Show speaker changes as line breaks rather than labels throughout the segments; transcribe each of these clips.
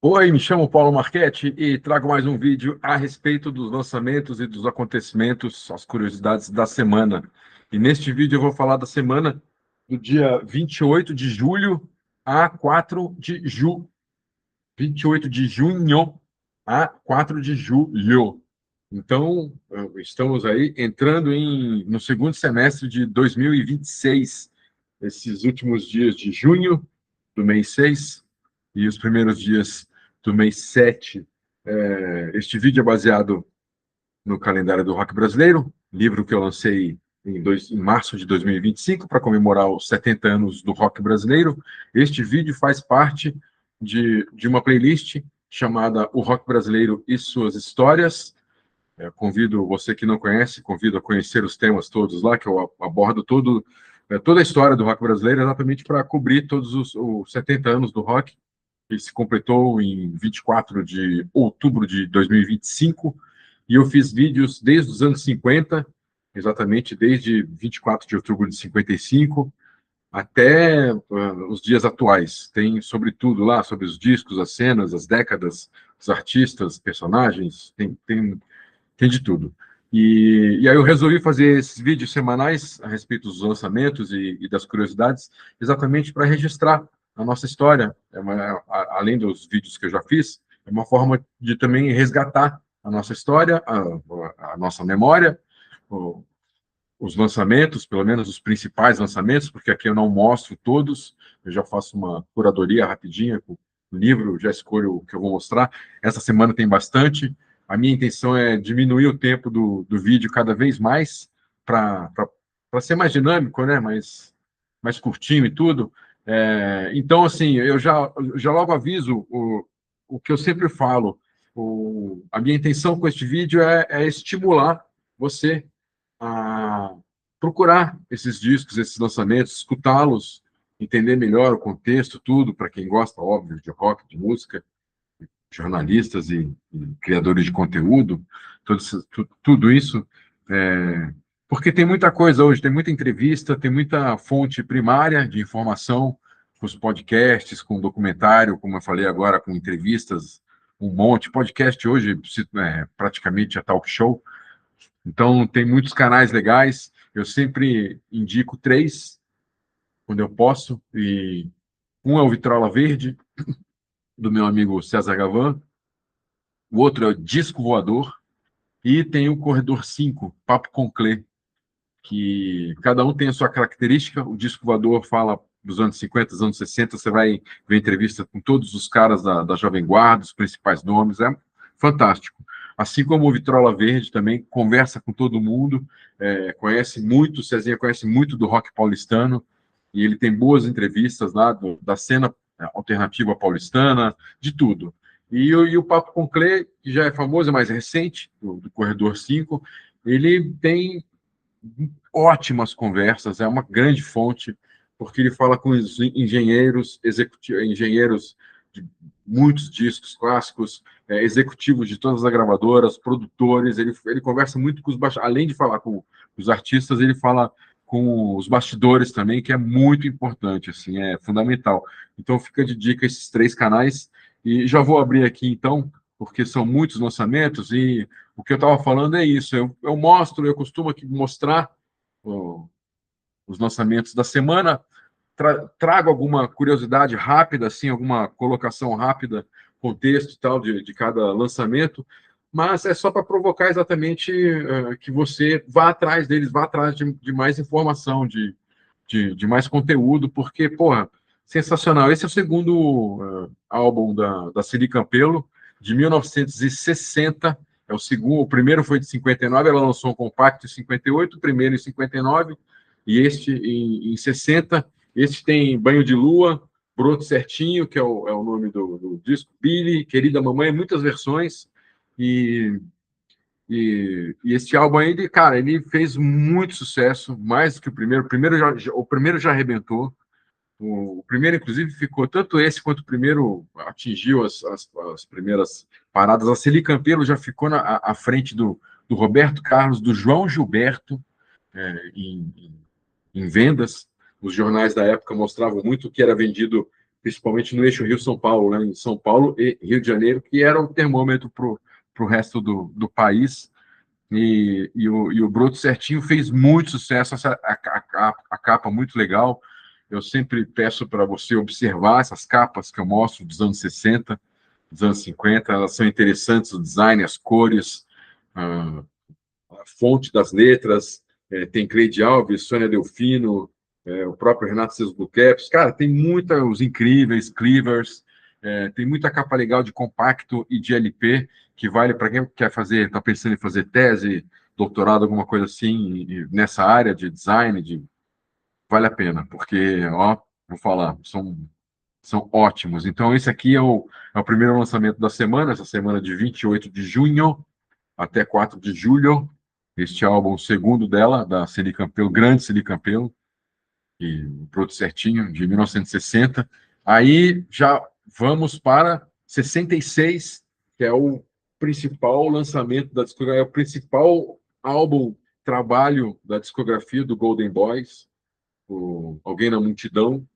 Oi, me chamo Paulo Marchetti e trago mais um vídeo a respeito dos lançamentos e dos acontecimentos, as curiosidades da semana. E neste vídeo eu vou falar da semana do dia 28 de julho a 4 de julho. 28 de junho a 4 de julho. Então, estamos aí entrando no segundo semestre de 2026, esses últimos dias de junho do mês 6 e os primeiros dias do mês 7. Este vídeo é baseado no calendário do rock brasileiro, livro que eu lancei em março de 2025 para comemorar os 70 anos do rock brasileiro. Este vídeo faz parte de uma playlist chamada O Rock Brasileiro e Suas Histórias. Convido você que não conhece, convido a conhecer os temas todos lá, que eu abordo toda a história do rock brasileiro, exatamente para cobrir todos os 70 anos do rock, que se completou em 24 de outubro de 2025, e eu fiz vídeos desde os anos 50, exatamente desde 24 de outubro de 55, até os dias atuais. Tem sobre tudo lá, sobre os discos, as cenas, as décadas, os artistas, personagens, tem de tudo. E aí eu resolvi fazer esses vídeos semanais a respeito dos lançamentos e das curiosidades, exatamente para registrar a nossa história. Além dos vídeos que eu já fiz, é uma forma de também resgatar a nossa história, a nossa memória, os lançamentos, pelo menos os principais lançamentos, porque aqui eu não mostro todos, eu já faço uma curadoria rapidinha com o livro, já escolho o que eu vou mostrar. Essa semana tem bastante. A minha intenção é diminuir o tempo do vídeo cada vez mais para ser mais dinâmico, né? Mais curtinho e tudo. Então, assim, eu já logo aviso o que eu sempre falo. A minha intenção com este vídeo é estimular você a procurar esses discos, esses lançamentos, escutá-los, entender melhor o contexto, tudo, para quem gosta, óbvio, de rock, de música, jornalistas e criadores de conteúdo, tudo isso, porque tem muita coisa hoje, tem muita entrevista, tem muita fonte primária de informação, com os podcasts, com documentário, como eu falei agora, com entrevistas, um monte. Podcast hoje praticamente é talk show, então tem muitos canais legais. Eu sempre indico três, quando eu posso, e um é o Vitrola Verde, do meu amigo César Gavan, o outro é o Disco Voador, e tem o Corredor 5, Papo com Clé, que cada um tem a sua característica. O Disco Voador fala dos anos 50, dos anos 60, você vai ver entrevista com todos os caras da Jovem Guarda, os principais nomes, é fantástico. Assim como o Vitrola Verde também conversa com todo mundo, conhece muito, o Cezinha conhece muito do rock paulistano, e ele tem boas entrevistas lá da cena alternativa paulistana, de tudo. E o Papo com Clé, que já é famoso, é mais recente, do Corredor 5, ele tem ótimas conversas, é uma grande fonte, porque ele fala com os engenheiros, engenheiros de muitos discos clássicos, executivos de todas as gravadoras, produtores, ele conversa muito com além de falar com os artistas, ele fala com os bastidores também, que é muito importante, assim, é fundamental. Então fica de dica esses três canais, e já vou abrir aqui então, porque são muitos lançamentos, e o que eu estava falando é isso, eu costumo aqui mostrar os lançamentos da semana, trago alguma curiosidade rápida, assim, alguma colocação rápida, contexto e tal, de cada lançamento, mas é só para provocar exatamente que você vá atrás deles, vá atrás de mais informação, de mais conteúdo, porque, porra, sensacional. Esse é o segundo álbum da Ciri Campelo, de 1960, é o segundo, o primeiro foi de 59, ela lançou um compacto em 58, o primeiro em 59, e este em 60. Este tem Banho de Lua, Broto Certinho, que é o nome do disco, Billy, Querida Mamãe, muitas versões, e, e este álbum aí, cara, ele fez muito sucesso, mais do que o primeiro. O primeiro já arrebentou. O primeiro, inclusive, ficou, tanto esse quanto o primeiro atingiu as primeiras paradas. A Celi Campelo já ficou à frente do Roberto Carlos, do João Gilberto, em vendas. Os jornais da época mostravam muito o que era vendido principalmente no eixo Rio-São Paulo, né, em São Paulo e Rio de Janeiro, que era o termômetro para o resto do país. E o Broto Certinho fez muito sucesso, a capa muito legal. Eu sempre peço para você observar essas capas que eu mostro dos anos 60, dos anos 50, elas são interessantes, o design, as cores, a fonte das letras, tem Cleide Alves, Sônia Delfino, o próprio Renato Seus Blue Caps. Cara, tem muita, os incríveis, Cleavers, tem muita capa legal de compacto e de LP, que vale para quem quer fazer, está pensando em fazer tese, doutorado, alguma coisa assim, nessa área de design, vale a pena, porque, ó, vou falar, são ótimos. Então, esse aqui é o primeiro lançamento da semana, essa semana de 28 de junho até 4 de julho. Este álbum, o segundo dela, da Celi Campelo, grande Celi Campelo, e produto certinho, de 1960. Aí já vamos para 66, que é o principal lançamento da discografia, é o principal álbum, trabalho da discografia do Golden Boys, o Alguém na Multidão,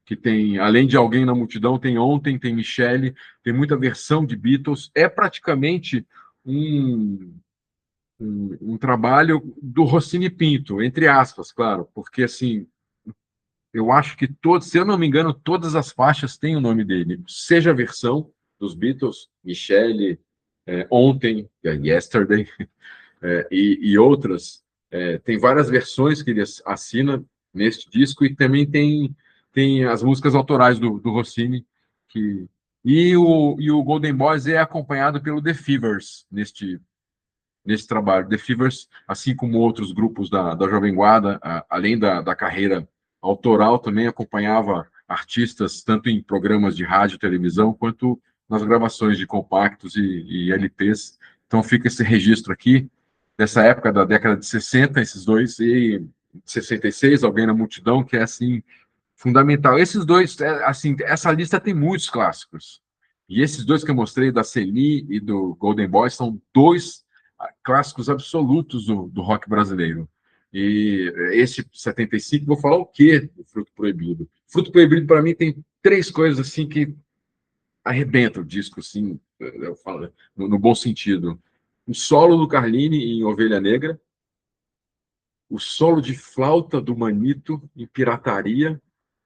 que tem, além de Alguém na Multidão, tem Ontem, tem Michelle, tem muita versão de Beatles. É praticamente um trabalho do Rossini Pinto, entre aspas, claro, porque assim, eu acho que todos, se eu não me engano, todas as faixas têm o nome dele, seja a versão dos Beatles, Michelle, Ontem, Yesterday, e outras, tem várias versões que ele assina neste disco e também tem as músicas autorais do Rossini, que e o Golden Boys é acompanhado pelo The Fevers nesse trabalho. The Fevers, assim como outros grupos da Jovem Guarda, além da carreira autoral, também acompanhava artistas tanto em programas de rádio e televisão, quanto nas gravações de compactos e LPs. Então fica esse registro aqui, dessa época da década de 60, esses dois, e 66, Alguém na Multidão, que é assim, fundamental. Esses dois, assim, essa lista tem muitos clássicos. E esses dois que eu mostrei, da Celi e do Golden Boy, são dois clássicos absolutos do rock brasileiro. E esse 75, vou falar o quê do Fruto Proibido? Fruto Proibido, para mim, tem três coisas assim que arrebentam o disco, assim, eu falo, no bom sentido. O solo do Carlini em Ovelha Negra, o solo de flauta do Manito em Pirataria,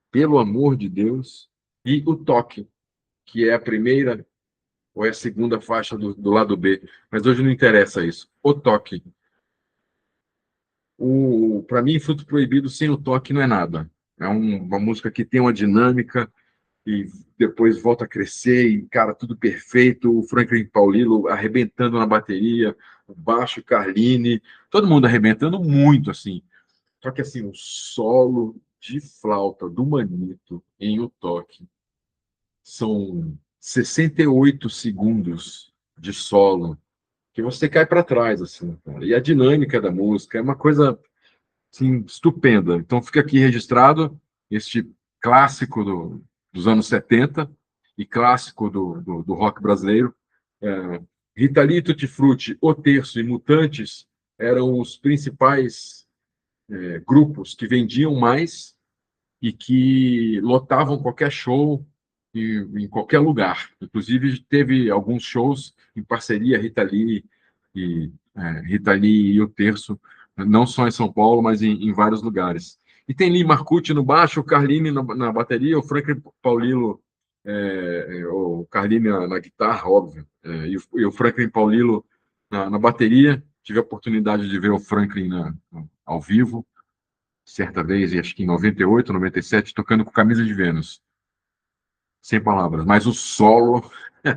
Pelo Amor de Deus, e o toque, que é a primeira ou é a segunda faixa do lado B. Mas hoje não interessa isso. O toque. Para mim, Fruto Proibido sem o toque não é nada. É uma música que tem uma dinâmica e depois volta a crescer e, cara, tudo perfeito. O Franklin Paulilo arrebentando na bateria, o baixo, Carline, todo mundo arrebentando muito, assim. Só que, assim, o solo de flauta do Manito em O Toque são 68 segundos de solo que você cai para trás, assim, cara. E a dinâmica da música é uma coisa assim, estupenda. Então fica aqui registrado este clássico dos anos 70 e clássico do rock brasileiro. É, Rita Lee, Tutti Frutti, O Terço e Mutantes eram os principais grupos que vendiam mais e que lotavam qualquer show em qualquer lugar. Inclusive, teve alguns shows em parceria Rita Lee e o Terço, não só em São Paulo, mas em vários lugares. E tem Lee Marcucci no baixo, o Carlini na bateria, o Franklin Paulilo, o Carlini na guitarra, óbvio, e o Franklin Paulilo na bateria. Tive a oportunidade de ver o Franklin ao vivo, certa vez, acho que em 98, 97, tocando com Camisa de Vênus. Sem palavras. Mas o solo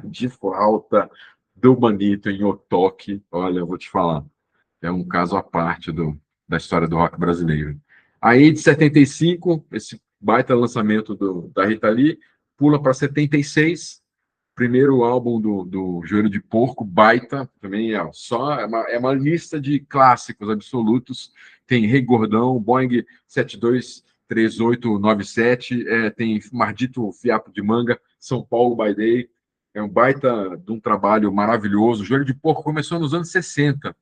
de flauta do Manito em O Toque, olha, eu vou te falar, é um caso à parte da história do rock brasileiro. Aí, de 75, esse baita lançamento da Rita Lee, pula para 76, primeiro álbum do Joelho de Porco, baita, também é uma lista de clássicos absolutos. Tem Rei Gordão, Boeing 723897, tem Mardito Fiapo de Manga, São Paulo by Day. É um baita de um trabalho maravilhoso. O Joelho de Porco começou nos anos 60,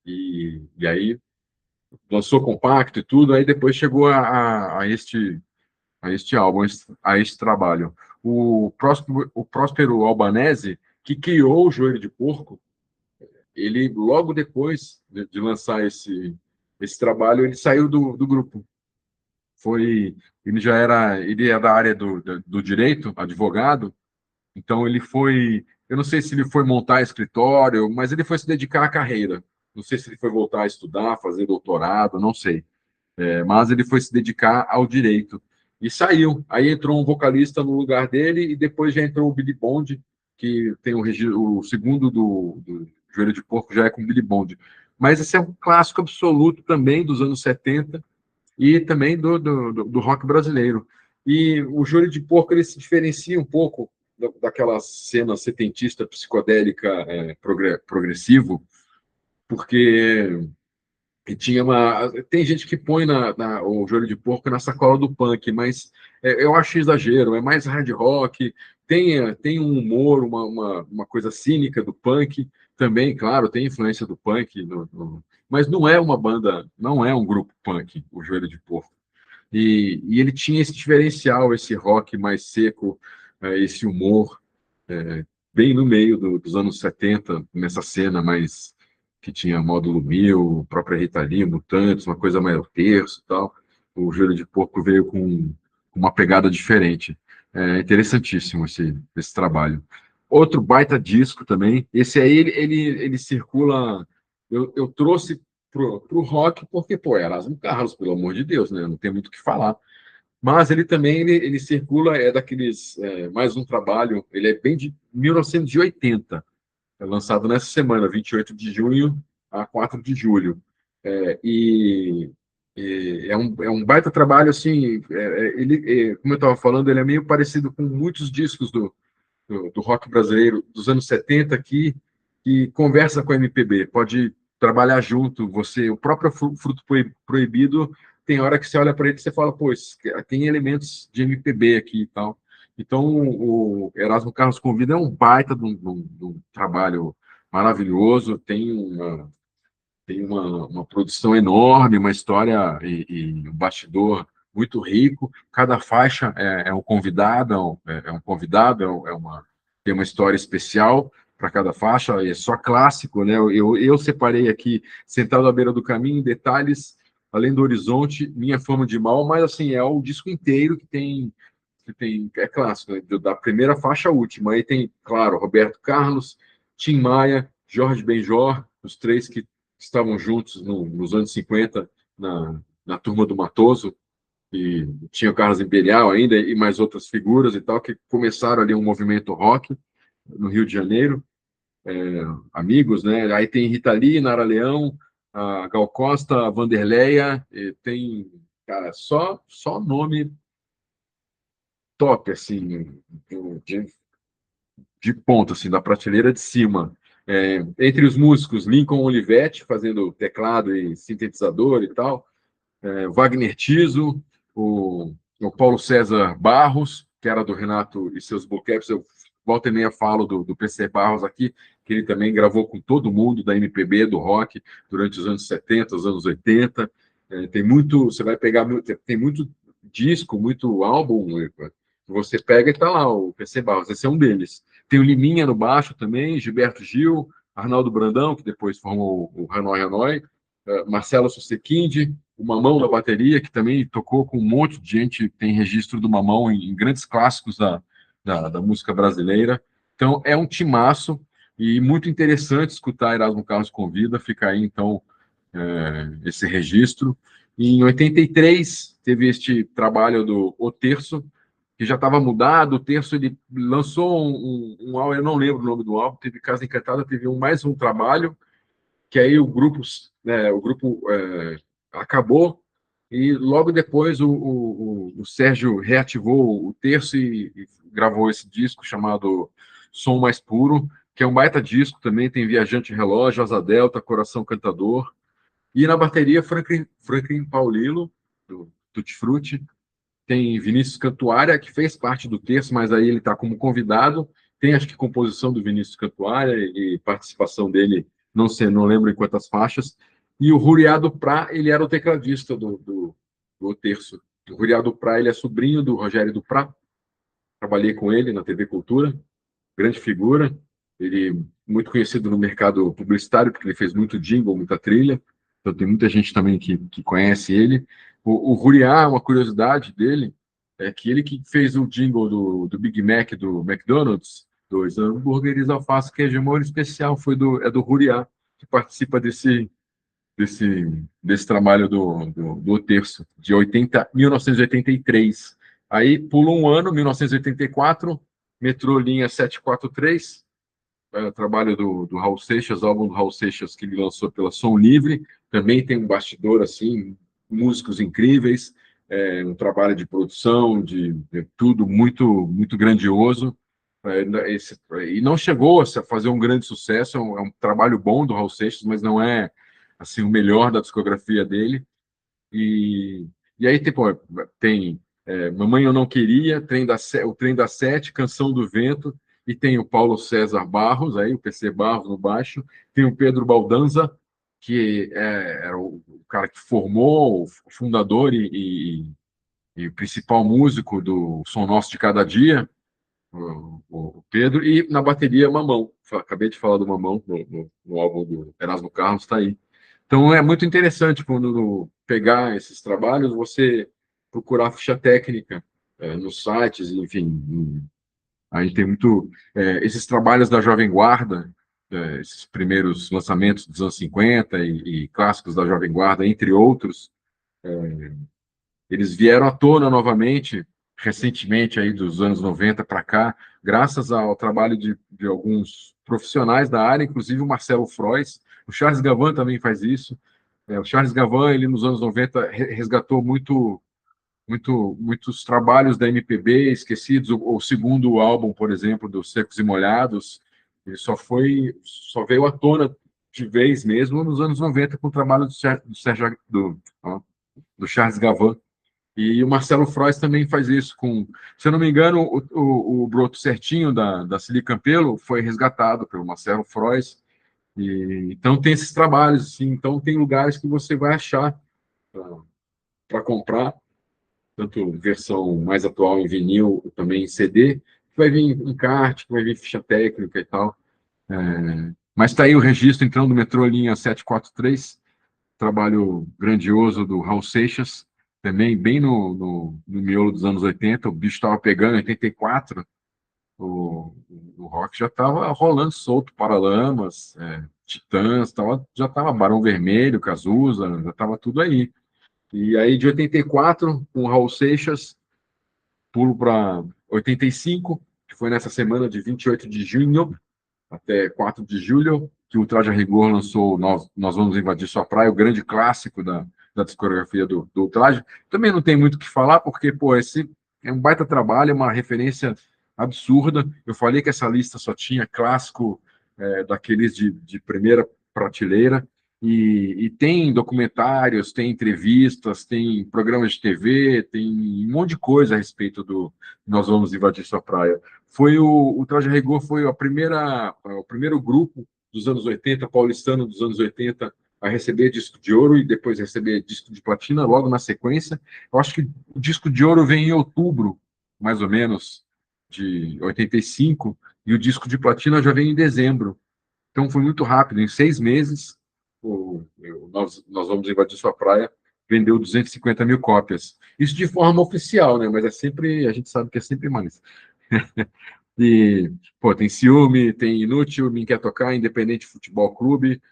e aí lançou compacto e tudo, aí depois chegou a este a este álbum, a este trabalho. O Próspero Albanese, que criou o Joelho de Porco, ele, logo depois de lançar esse trabalho, ele saiu do grupo. Ele é da área do direito, advogado, então ele foi, eu não sei se ele foi montar escritório, mas ele foi se dedicar à carreira. Não sei se ele foi voltar a estudar, fazer doutorado, não sei. Mas ele foi se dedicar ao direito. E saiu. Aí entrou um vocalista no lugar dele e depois já entrou o Billy Bond, que tem o segundo do Joelho de Porco já é com o Billy Bond. Mas esse é um clássico absoluto também dos anos 70 e também do rock brasileiro. E o Joelho de Porco ele se diferencia um pouco daquela cena setentista psicodélica progressivo, porque tem gente que põe o Joelho de Porco na sacola do punk, mas eu acho exagero, é mais hard rock, tem um humor, uma coisa cínica do punk também, claro, tem influência do punk, mas não é uma banda, não é um grupo punk, o Joelho de Porco. E ele tinha esse diferencial, esse rock mais seco, esse humor, bem no meio dos anos 70, nessa cena mais que tinha Módulo 1000, própria Rita Lee, Mutantes, uma coisa mais terço e tal. O Joelho de Porco veio com uma pegada diferente. É interessantíssimo esse trabalho. Outro baita disco também. Esse aí, ele circula. Eu trouxe pro rock porque, pô, é Erasmo Carlos, pelo amor de Deus, né? Não tem muito o que falar. Mas ele também ele circula, é daqueles. Mais um trabalho, ele é bem de 1980, é lançado nessa semana, 28 de junho a 4 de julho. E é um baita trabalho, assim. Como eu estava falando, ele é meio parecido com muitos discos do rock brasileiro dos anos 70 aqui, que conversa com a MPB, pode trabalhar junto. O próprio Fruto Proibido, tem hora que você olha para ele e você fala, pô, tem elementos de MPB aqui e tal. Então, o Erasmo Carlos Convida é um baita de um trabalho maravilhoso, tem uma produção enorme, uma história e um bastidor muito rico. Cada faixa é um convidado, tem uma história especial para cada faixa, é só clássico, né? Eu separei aqui, Sentado à Beira do Caminho, Detalhes, Além do Horizonte, Minha Fama de Mal, mas assim, é o disco inteiro que tem é clássico, né? Da primeira faixa à última. Aí tem, claro, Roberto Carlos, Tim Maia, Jorge Benjor, os três que estavam juntos nos anos 50 na turma do Matoso, e tinha o Carlos Imperial ainda, e mais outras figuras e tal, que começaram ali um movimento rock no Rio de Janeiro, amigos, né? Aí tem Rita Lee, Nara Leão, a Gal Costa, a Vanderleia, tem, cara, só nome top, assim, de, de ponta, assim, da prateleira de cima. Entre os músicos, Lincoln Olivetti, fazendo teclado e sintetizador e tal, Wagner Tiso, o Paulo César Barros, que era do Renato e seus Bocaps. Eu volta e meia falo do PC Barros aqui, que ele também gravou com todo mundo da MPB, do rock, durante os anos 70, os anos 80. Tem muito, você vai pegar, tem muito disco, muito álbum, que você pega e tá lá, o PC Barros, esse é um deles. Tem o Liminha no baixo também, Gilberto Gil, Arnaldo Brandão, que depois formou o Hanoi Hanoi, Marcelo Susequinde, o Mamão na bateria, que também tocou com um monte de gente, tem registro do Mamão em grandes clássicos da música brasileira. Então, é um timaço e muito interessante escutar Erasmo Carlos Convida, fica aí, então, esse registro. Em 83, teve este trabalho do O Terço, que já estava mudado. O Terço ele lançou um álbum, eu não lembro o nome do álbum, teve Casa Encantada, teve mais um trabalho, que aí o grupo acabou, e logo depois o Sérgio reativou o Terço e gravou esse disco chamado Som Mais Puro, que é um baita disco também, tem Viajante Relógio, Asa Delta, Coração Cantador, e na bateria Franklin Paulilo, do Tutti Frutti, tem Vinícius Cantuária, que fez parte do Terço, mas aí ele está como convidado. Tem, acho que, composição do Vinícius Cantuária e participação dele, não sei, não lembro em quantas faixas. E o Ruriado Prá, ele era o tecladista do Terço. O Ruriá Duprat, ele é sobrinho do Rogério Duprat, trabalhei com ele na TV Cultura, grande figura, ele muito conhecido no mercado publicitário, porque ele fez muito jingle, muita trilha, então tem muita gente também que conhece ele. O Ruriá, uma curiosidade dele, é que ele que fez o jingle do Big Mac, do McDonald's, dois hambúrgueres, alface, queijo, molho especial, é do Ruriá, que participa desse trabalho do Terço, de 1983. Aí pula um ano, 1984, metrô linha 743, o trabalho do Raul Seixas, álbum do Raul Seixas que ele lançou pela Som Livre, também tem um bastidor assim, músicos incríveis, um trabalho de produção, de tudo muito grandioso. E não chegou a fazer um grande sucesso, é um trabalho bom do Raul Seixas, mas não é assim o melhor da discografia dele. E, e aí tipo, tem Mamãe Eu Não Queria, o Trem da Sete, Canção do Vento, e tem o Paulo César Barros, aí, o PC Barros no baixo, tem o Pedro Baldanza, que era o cara que formou, o fundador e o principal músico do Som Nosso de Cada Dia, o Pedro, e na bateria Mamão. Acabei de falar do Mamão no álbum do Erasmo Carlos, está aí. Então é muito interessante quando pegar esses trabalhos, você procurar ficha técnica nos sites, enfim. Aí tem muito. Esses trabalhos da Jovem Guarda, esses primeiros lançamentos dos anos 50 e clássicos da Jovem Guarda, entre outros, eles vieram à tona novamente, recentemente, aí dos anos 90 para cá, graças ao trabalho de alguns profissionais da área, inclusive o Marcelo Frois. O Charles Gavan também faz isso. O Charles Gavan, ele nos anos 90 resgatou muitos trabalhos da MPB esquecidos. O segundo álbum, por exemplo, dos Secos e Molhados, ele só veio à tona de vez mesmo nos anos 90 com o trabalho do Charles Gavan. E o Marcelo Frois também faz isso com, se eu não me engano, o Broto Certinho da Cili Campelo foi resgatado pelo Marcelo Frois. Então tem esses trabalhos, assim, então tem lugares que você vai achar para comprar, tanto versão mais atual em vinil, também em CD, que vai vir em kart, que vai vir ficha técnica e tal. Mas está aí o registro, então, do metrô linha 743, trabalho grandioso do Raul Seixas, também bem no miolo dos anos 80, o bicho estava pegando em 84, o rock já estava rolando solto, Paralamas, Titãs, já estava Barão Vermelho, Cazuza, já estava tudo aí. E aí de 84, com o Raul Seixas, pulo para 85, que foi nessa semana de 28 de junho até 4 de julho, que o Traje a Rigor lançou Nós Vamos Invadir Sua Praia, o grande clássico da discografia do Traje. Também não tem muito o que falar, porque, pô, esse é um baita trabalho, é uma referência absurda. Eu falei que essa lista só tinha clássico daqueles de primeira prateleira, e tem documentários, tem entrevistas, tem programas de TV, tem um monte de coisa a respeito do Nós Vamos Invadir Sua Praia. O Traje a Rigor foi o primeiro grupo dos anos 80, paulistano dos anos 80, a receber disco de ouro e depois receber disco de platina logo na sequência. Eu acho que o disco de ouro vem em outubro, mais ou menos, de 85, e o disco de platina já vem em dezembro. Então foi muito rápido, em 6 meses, nós Vamos Invadir Sua Praia vendeu 250 mil cópias. Isso de forma oficial, né? Mas a gente sabe que é sempre mais. E, pô, tem Ciúme, tem Inútil, Me Quer Tocar, Independente Futebol Clube,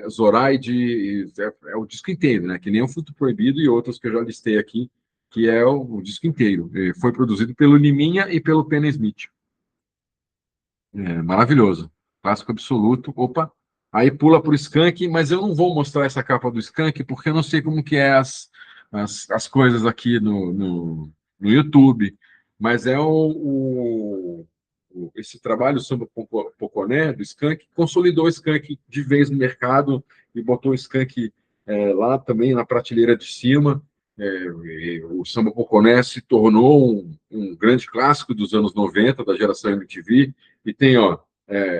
Zoraide, é o disco inteiro, né? Que nem o Fruto Proibido e outros que eu já listei aqui, que é o disco inteiro. Foi produzido pelo Liminha e pelo Pena Smith. Maravilhoso. Clássico absoluto. Opa, aí pula para o Skank, mas eu não vou mostrar essa capa do Skank, porque eu não sei como que é as coisas aqui no YouTube. Mas esse trabalho sobre o Poconé, do Skank, consolidou o Skank de vez no mercado e botou o Skank lá também na prateleira de cima. O Samba Poconé se tornou um grande clássico dos anos 90, da geração MTV, e tem, ó,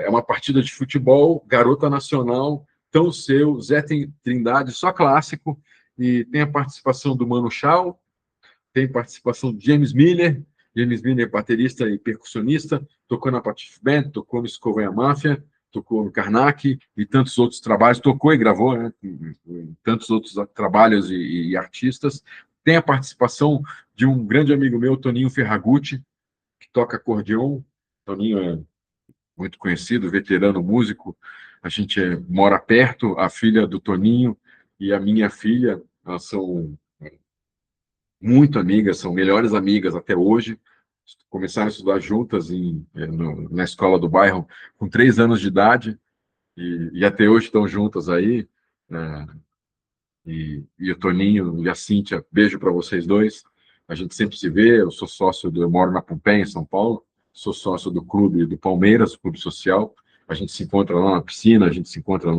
uma partida de futebol, Garota Nacional, Tão Seu, Zé Trindade, só clássico, e tem a participação do Mano Chao, tem participação de James Miller. James Miller, baterista e percussionista, tocou na Patife Band, tocou no Escoveia Máfia, tocou no Karnak e tantos outros trabalhos, tocou e gravou, né, em tantos outros trabalhos e artistas. Tem a participação de um grande amigo meu, Toninho Ferragutti, que toca acordeon. Toninho é muito conhecido, veterano músico. A gente mora perto, a filha do Toninho e a minha filha, elas são muito amigas, são melhores amigas até hoje. Começaram a estudar juntas na escola do bairro com 3 anos de idade e até hoje estão juntas aí. Né? E o Toninho e a Cíntia, beijo para vocês dois. A gente sempre se vê. Eu moro na Pompeia, em São Paulo. Sou sócio do clube do Palmeiras, clube social. A gente se encontra lá na piscina, a gente se encontra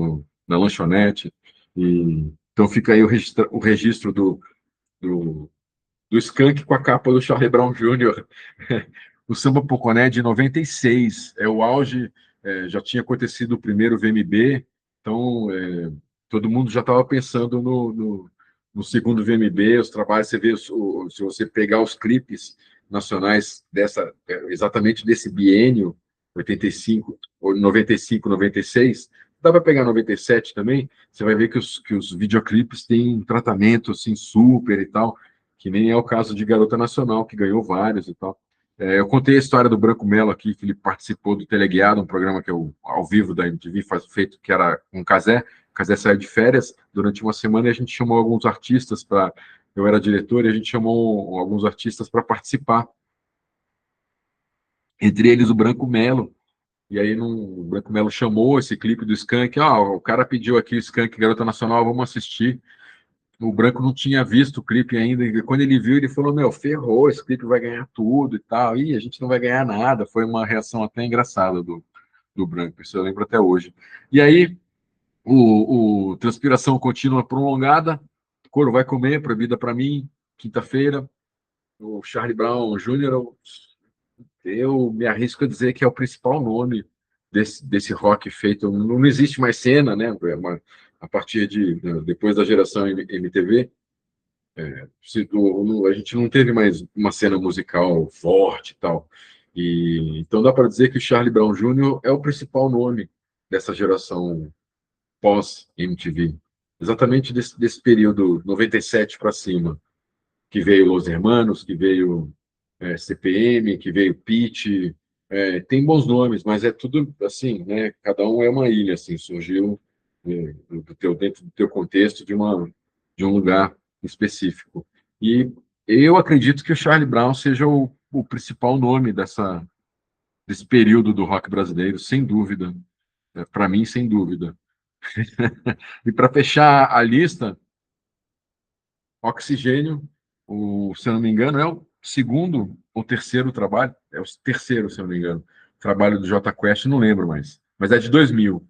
na lanchonete. Então fica aí o registro do Skank com a capa do Charlie Brown Jr. O Samba Poconé de 96, é o auge, já tinha acontecido o primeiro VMB, então todo mundo já estava pensando no segundo VMB, os trabalhos, você vê, se você pegar os clipes nacionais exatamente desse biênio, 85, 95, 96, dá para pegar 97 também, você vai ver que os videoclipes têm um tratamento assim, super e tal, que nem é o caso de Garota Nacional, que ganhou vários e tal. Eu contei a história do Branco Melo aqui, que ele participou do Teleguiado, um programa que eu, ao vivo da MTV, feito que era com o Cazé. O Cazé saiu de férias durante uma semana e a gente chamou alguns artistas para. Eu era diretor e a gente chamou alguns artistas para participar. Entre eles o Branco Melo. E aí o Branco Melo chamou esse clipe do Skank. O cara pediu aqui o Skank Garota Nacional, vamos assistir. O Branco não tinha visto o clipe ainda, e quando ele viu, ele falou, meu, ferrou, esse clipe vai ganhar tudo e tal, e a gente não vai ganhar nada. Foi uma reação até engraçada do Branco, isso eu lembro até hoje. E aí, o Transpiração Contínua Prolongada, Couro Vai Comer, proibida para mim, quinta-feira, o Charlie Brown Jr., eu me arrisco a dizer que é o principal nome desse rock feito, não existe mais cena, né, a partir depois da geração MTV, a gente não teve mais uma cena musical forte e tal. Então dá para dizer que o Charlie Brown Jr. é o principal nome dessa geração pós-MTV. Exatamente desse período 97 para cima, que veio Los Hermanos, que veio CPM, que veio Pitty. Tem bons nomes, mas é tudo assim, né? Cada um é uma ilha, assim, surgiu dentro do teu contexto de um lugar específico. E eu acredito que o Charlie Brown seja o principal nome desse período do rock brasileiro, sem dúvida. Para mim, sem dúvida. E para fechar a lista, Oxigênio, se eu não me engano, é o segundo ou terceiro trabalho, é o terceiro, se eu não me engano, trabalho do Jota Quest, não lembro mais, mas é de 2000.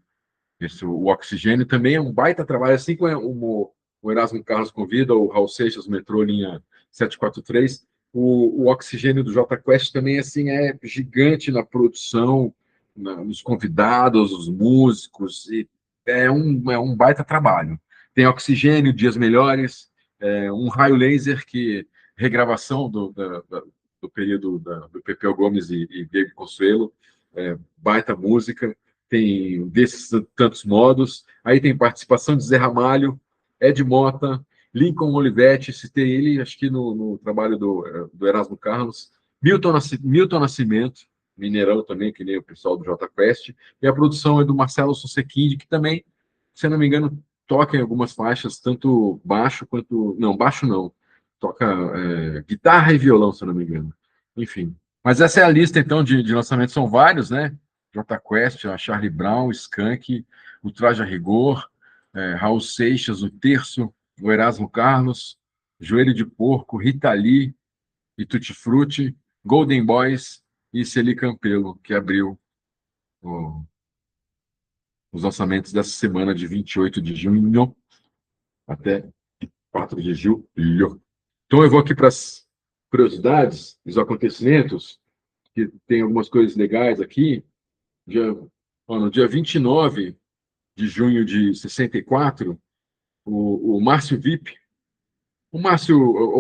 O Oxigênio também é um baita trabalho, assim como o Erasmo Carlos Convida, o Raul Seixas, o Metrô, linha 743. O Oxigênio do Jota Quest também assim, é gigante na produção, nos convidados, os músicos, e é um baita trabalho. Tem Oxigênio, Dias Melhores, um Raio Laser, que regravação do período do Pepeu Gomes e Diego Consuelo, baita música. Tem desses tantos modos. Aí tem participação de Zé Ramalho, Ed Mota, Lincoln Olivetti, citei ele, acho que no trabalho do Erasmo Carlos, Milton Nascimento, Mineirão também, que nem o pessoal do Jota Quest, e a produção é do Marcelo Susequinde, que também, se eu não me engano, toca em algumas faixas, tanto baixo quanto. Não, baixo não. Toca guitarra e violão, se eu não me engano. Enfim. Mas essa é a lista, então, de lançamentos, são vários, né? Jota Quest, a Charlie Brown, Skank, o Traje a Rigor, Raul Seixas, o Terço, o Erasmo Carlos, Joelho de Porco, Rita Lee e Tutti Frutti, Golden Boys e Celi Campelo, que abriu o, os lançamentos dessa semana de 28 de junho até 4 de julho. Então eu vou aqui para as curiosidades, os acontecimentos, que tem algumas coisas legais aqui. No dia 29 de junho de 64, o Márcio Vip, O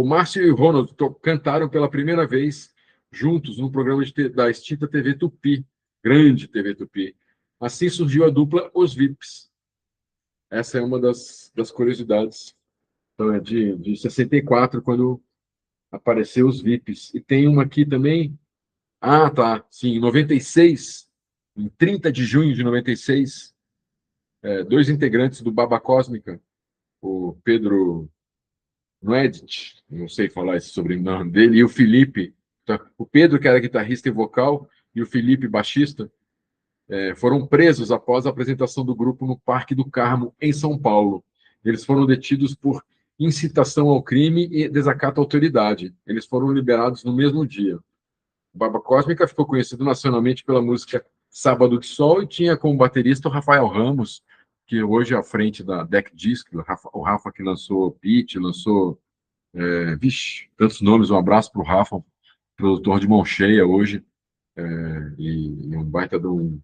Márcio e o Ronald cantaram pela primeira vez juntos no programa da extinta TV Tupi, grande TV Tupi. Assim surgiu a dupla Os Vips. Essa é uma das curiosidades. Então, é de 64, quando apareceu os VIPs. E tem uma aqui também. Ah, tá. Sim, em 96, em 30 de junho de 96, dois integrantes do Baba Cósmica, o Pedro Nuedit, não sei falar esse sobrenome dele, e o Felipe, tá? O Pedro, que era guitarrista e vocal, e o Felipe, baixista, foram presos após a apresentação do grupo no Parque do Carmo, em São Paulo. Eles foram detidos por incitação ao crime e desacato à autoridade. Eles foram liberados no mesmo dia. O Baba Cósmica ficou conhecido nacionalmente pela música Sábado de Sol e tinha como baterista o Rafael Ramos, que hoje é à frente da Deck Disc, o Rafa que lançou Pitch, lançou vixe, tantos nomes. Um abraço para o Rafa, produtor de mão cheia hoje, e um baita de um.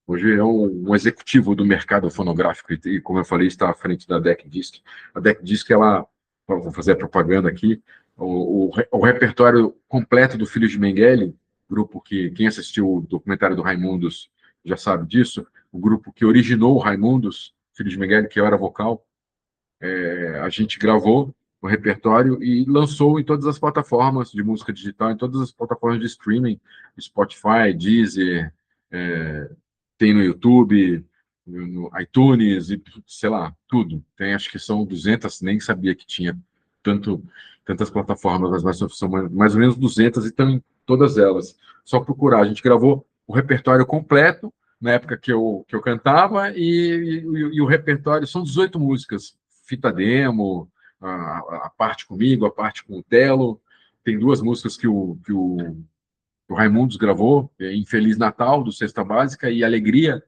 Hoje é um executivo do mercado fonográfico e, como eu falei, está à frente da Deck Disc. A Deck Disc, ela, vou fazer a propaganda aqui, o repertório completo do Filhos de Mengele, grupo que, quem assistiu o documentário do Raimundos já sabe disso, o grupo que originou o Raimundos, Filhos de Mengele, que eu era vocal, a gente gravou o repertório e lançou em todas as plataformas de música digital, em todas as plataformas de streaming, Spotify, Deezer, tem no YouTube, no iTunes, e sei lá, tudo. Tem, acho que são 200, nem sabia que tinha tantas plataformas, mas são mais ou menos 200 e estão em todas elas. Só procurar. A gente gravou o repertório completo, na época que eu cantava, e o repertório são 18 músicas, fita demo, a parte comigo, a parte com o Telo. Tem duas músicas que o Raimundos gravou, Infeliz Natal, do Cesta Básica, e Alegria,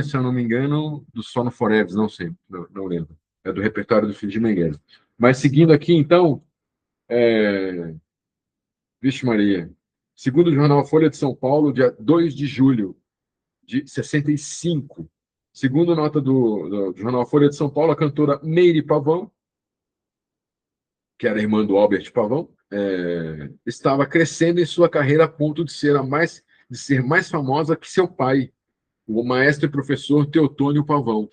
se eu não me engano, do Sono Forever, não sei, não lembro. É do repertório do Filho de Menguele. Mas seguindo aqui, então, Vixe Maria, segundo o jornal Folha de São Paulo, dia 2 de julho de 65, segundo nota do jornal Folha de São Paulo, a cantora Meire Pavão, que era irmã do Albert Pavão, estava crescendo em sua carreira a ponto de ser mais famosa que seu pai, o maestro e professor Teotônio Pavão.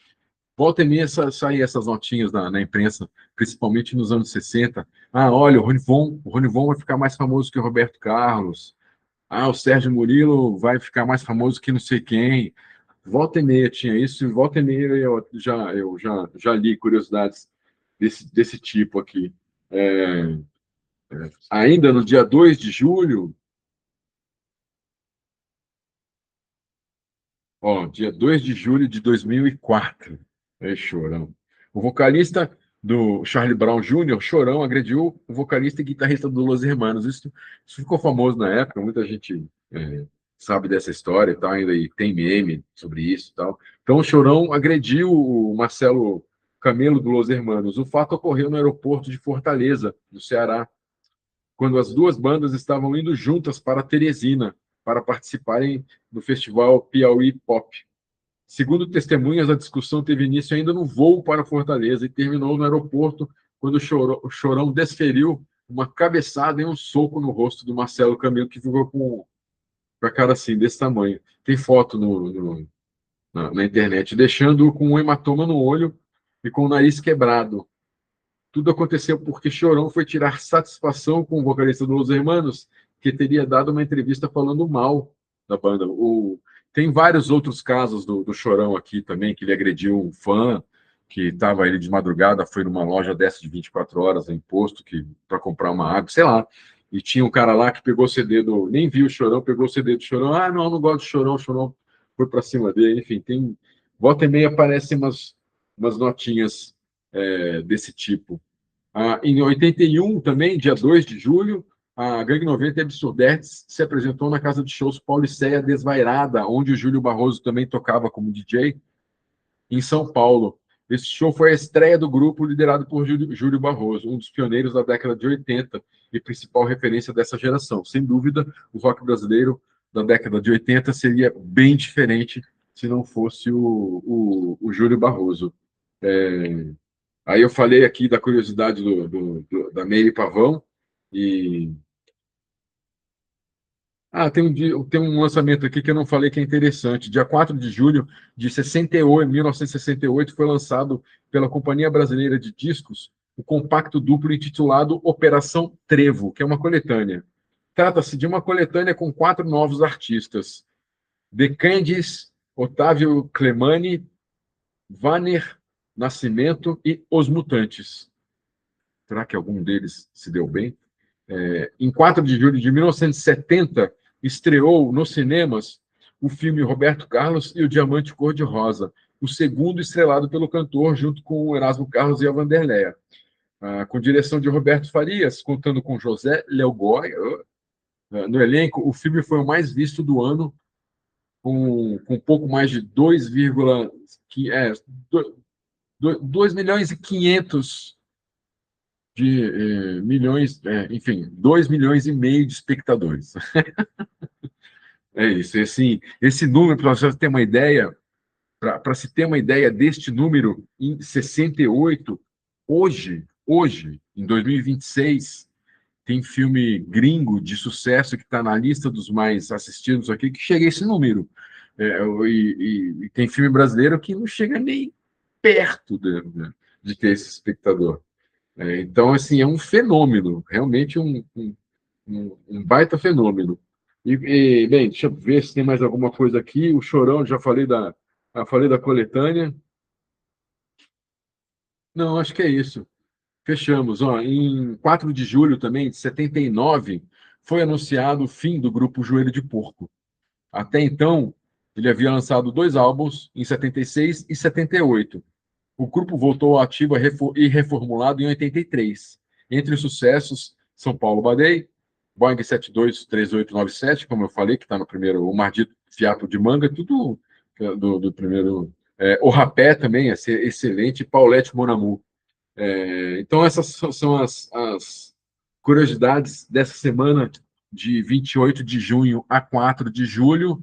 Volta e meia saem essas notinhas na imprensa, principalmente nos anos 60. Ah, olha, o Rony Von vai ficar mais famoso que o Roberto Carlos. Ah, o Sérgio Murilo vai ficar mais famoso que não sei quem. Volta e meia tinha isso, e volta e meia eu já li curiosidades desse tipo aqui. É, ainda no dia 2 de julho, dia 2 de julho de 2004. Chorão. O vocalista do Charlie Brown Jr., Chorão, agrediu o vocalista e guitarrista do Los Hermanos. Isso ficou famoso na época, muita gente sabe dessa história e tal, ainda e tem meme sobre isso e tal. Então, o Chorão agrediu o Marcelo Camelo do Los Hermanos. O fato ocorreu no aeroporto de Fortaleza, no Ceará, quando as duas bandas estavam indo juntas para Teresina para participarem do festival Piauí Pop. Segundo testemunhas, a discussão teve início ainda no voo para Fortaleza e terminou no aeroporto, quando o Chorão desferiu uma cabeçada e um soco no rosto do Marcelo Camelo, que ficou com a cara assim, desse tamanho. Tem foto na internet, deixando-o com um hematoma no olho e com o nariz quebrado. Tudo aconteceu porque Chorão foi tirar satisfação com o vocalista dos Los Hermanos, que teria dado uma entrevista falando mal da banda. Tem vários outros casos do Chorão aqui também, que ele agrediu um fã que estava ele de madrugada, foi numa loja dessa de 24 horas, em posto, para comprar uma água, sei lá. E tinha um cara lá que pegou o CD nem viu o Chorão, pegou o CD do Chorão. Ah, não gosto de Chorão, o Chorão foi para cima dele. Enfim, volta e meia aparecem umas notinhas desse tipo. Em 81, também, dia 2 de julho, a Gangue 90 e Absurdetes se apresentou na casa de shows Pauliceia Desvairada, onde o Júlio Barroso também tocava como DJ, em São Paulo. Esse show foi a estreia do grupo liderado por Júlio Barroso, um dos pioneiros da década de 80 e principal referência dessa geração. Sem dúvida, o rock brasileiro da década de 80 seria bem diferente se não fosse o Júlio Barroso. Aí eu falei aqui da curiosidade da Meire Pavão, e tem um lançamento aqui que eu não falei que é interessante. Dia 4 de julho de 68, 1968, foi lançado pela Companhia Brasileira de Discos o compacto duplo intitulado Operação Trevo, que é uma coletânea. Trata-se de uma coletânea com 4 novos artistas: De Candis, Otávio Clemani, Vaner Nascimento e Os Mutantes. Será que algum deles se deu bem? Em 4 de julho de 1970, estreou nos cinemas o filme Roberto Carlos e o Diamante Cor-de-Rosa, o segundo estrelado pelo cantor, junto com o Erasmo Carlos e a Vanderleia. Com direção de Roberto Farias, contando com José Leogói. No elenco, o filme foi o mais visto do ano, com pouco mais de 2 milhões e 500 milhões, enfim, 2 milhões e meio de espectadores. É isso. E, assim, esse número, para você ter uma ideia, para se ter uma ideia deste número, em 68, hoje, em 2026, tem filme gringo de sucesso que está na lista dos mais assistidos aqui, que chega a esse número. E tem filme brasileiro que não chega nem perto de ter esse espectador. Então, assim, é um fenômeno, realmente um baita fenômeno. Bem, deixa eu ver se tem mais alguma coisa aqui. O Chorão, já falei da coletânea. Não, acho que é isso. Fechamos. Ó, em 4 de julho também, de 79, foi anunciado o fim do grupo Joelho de Porco. Até então, ele havia lançado 2 álbuns, em 76 e 78. O grupo voltou ao ativo e reformulado em 83. Entre os sucessos, São Paulo Badei, Boeing 723897, como eu falei, que está no primeiro, o Mardito Fiapo de Manga, tudo do primeiro. O Rapé também é excelente, Paulette Mon Amour. Então, essas são as curiosidades dessa semana, de 28 de junho a 4 de julho.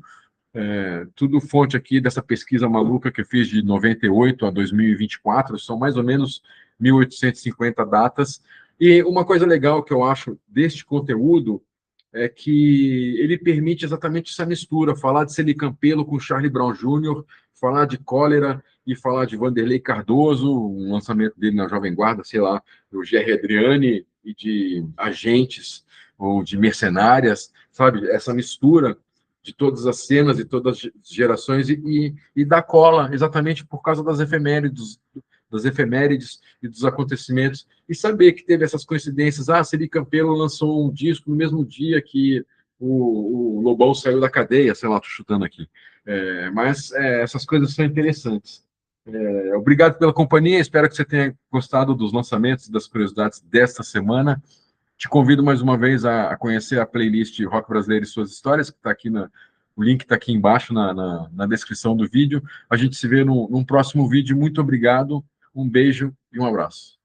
Tudo fonte aqui dessa pesquisa maluca que eu fiz de 98 a 2024, são mais ou menos 1.850 datas. E uma coisa legal que eu acho deste conteúdo é que ele permite exatamente essa mistura, falar de Celi Campelo com Charlie Brown Jr., falar de Cólera e falar de Vanderlei Cardoso, um lançamento dele na Jovem Guarda, sei lá, do Gerry Adriani e de Agentes ou de Mercenárias, sabe? Essa mistura de todas as cenas e todas as gerações e da cola, exatamente por causa das efemérides e dos acontecimentos, e saber que teve essas coincidências. Celi Campelo lançou um disco no mesmo dia que o Lobão saiu da cadeia, sei lá, estou chutando aqui. Mas essas coisas são interessantes. Obrigado pela companhia, espero que você tenha gostado dos lançamentos e das curiosidades desta semana. Te convido mais uma vez a conhecer a playlist Rock Brasileiro e Suas Histórias, que está aqui o link está aqui embaixo na descrição do vídeo. A gente se vê num próximo vídeo. Muito obrigado, um beijo e um abraço.